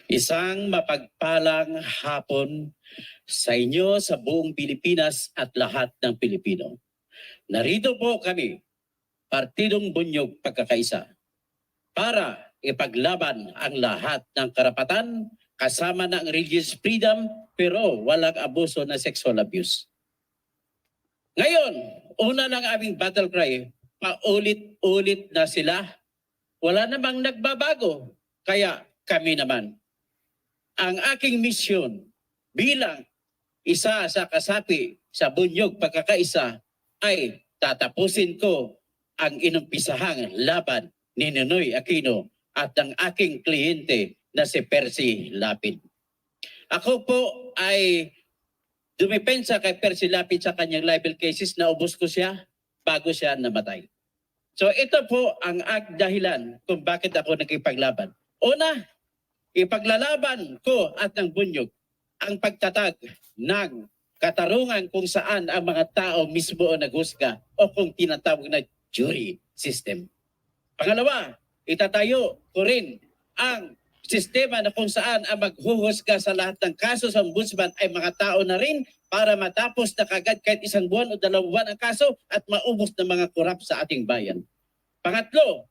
Isang mapagpalang hapon sa inyo sa buong Pilipinas at lahat ng Pilipino. Narito po kami, Partidong Bunyog Pagkakaisa, para ipaglaban ang lahat ng karapatan kasama ng religious freedom pero walang abuso na sexual abuse. Ngayon, una lang aming battle cry, paulit-ulit na sila. Wala namang nagbabago. Kaya kami naman, ang aking misyon bilang isa sa kasapi sa Bunyog Pagkakaisa ay tatapusin ko ang inumpisahang laban ni Nonoy Aquino at ang aking kliyente na si Percy Lapid. Ako po ay dumipensa kay Percy Lapid sa kanyang libel cases, naubos ko siya bago siya namatay. So ito po ang dahilan kung bakit ako nakipaglaban. Una, ipaglalaban ko at ng Bunyog ang pagtatag ng katarungan kung saan ang mga tao mismo o naghusga o kung tinatawag na jury system. Pangalawa, itatayo ko rin ang sistema na kung saan ang maghuhusga sa lahat ng kaso sa ombudsman ay mga tao na rin para matapos na kagad kahit 1 buwan o 2 buwan ang kaso at maubos ng mga korap sa ating bayan. Pangatlo,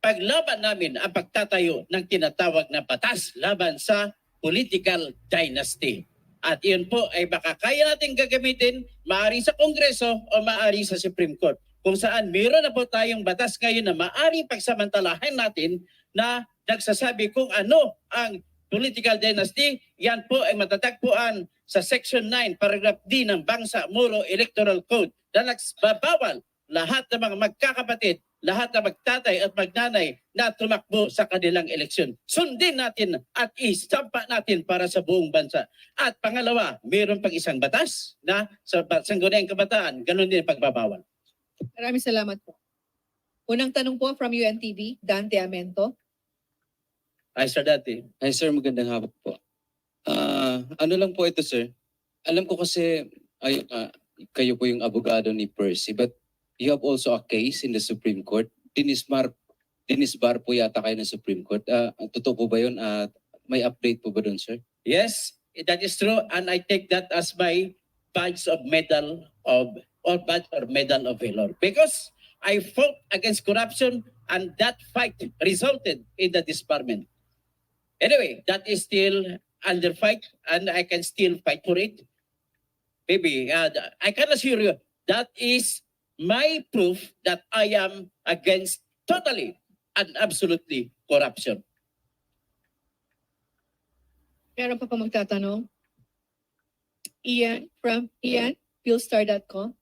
paglaban namin ang pagtatayo ng tinatawag na batas laban sa political dynasty. At iyon po ay baka kaya natin gagamitin maaari sa Kongreso o maaari sa Supreme Court. Kung saan mayroon na po tayong batas ngayon na maaari pagsamantalahan natin na nagsasabi kung ano ang political dynasty, yan po ay matatagpuan sa Section 9, Paragraph D ng Bangsa Moro Electoral Code na nagbabawal lahat ng mga magkakapatid, lahat ng magtatay at magnanay na tumakbo sa kanilang eleksyon. Sundin natin at istampa natin para sa buong bansa. At pangalawa, mayroon pang isang batas na sa Sangguniang Kabataan, ganun din pagbabawal. Maraming salamat po. Unang tanong po from UNTV, Dante Amento. Ay, Sir Dati. Hi sir, magandang hapon po. Ano lang po ito sir, alam ko kasi kayo po yung abogado ni Percy, but you have also a case in the Supreme Court. Dinisbar po yata kayo ng Supreme Court. Totoo po ba yun? May update po ba doon sir? Yes, that is true, and I take that as my badge of medal of or badge or medal of valor because I fought against corruption and that fight resulted in the disbarment. Anyway, that is still under fight and I can still fight for it. Maybe I can assure you that is my proof that I am against totally and absolutely corruption. Meron pa magtatanong? Ian from Philstar.com.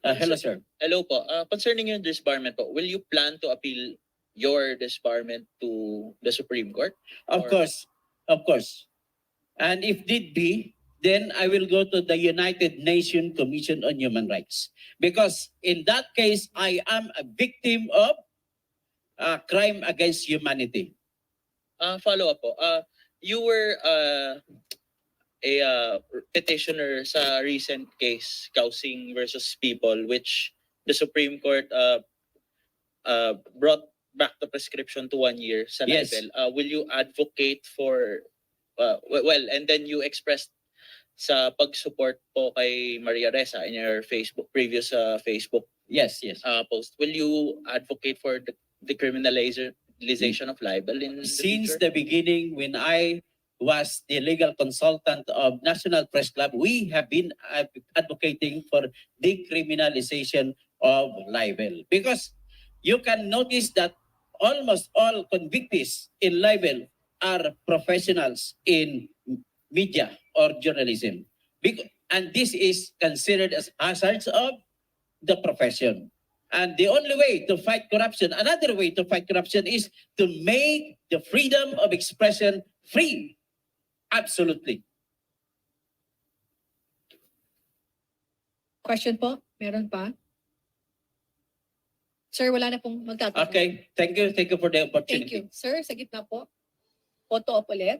Hello, sir. Hello po. Concerning yung disbarment po, will you plan to appeal your disbarment to the Supreme Court? Of course. And if need be, then I will go to the United Nations Commission on Human Rights. Because in that case, I am a victim of crime against humanity. Follow up po. You were a petitioner sa recent case, Kausing versus People, which the Supreme Court brought back the prescription to 1 year sa Yes. libel. Will you advocate for, and then you expressed sa pag-support po kay Maria Ressa in your previous Facebook Yes. post. Will you advocate for the decriminalization of libel in Since the future? the beginning, when I was the legal consultant of National Press Club, we have been advocating for decriminalization of libel. Because you can notice that almost all convictees in libel are professionals in media or journalism. And this is considered as hazards of the profession. And the only way to fight corruption, another way to fight corruption is to make the freedom of expression free. Absolutely. Question po? Meron pa? Sir, wala na pong magtatanong. Okay, thank you for the Thank opportunity. you. Sir, sa gitna po. Photo op ulit.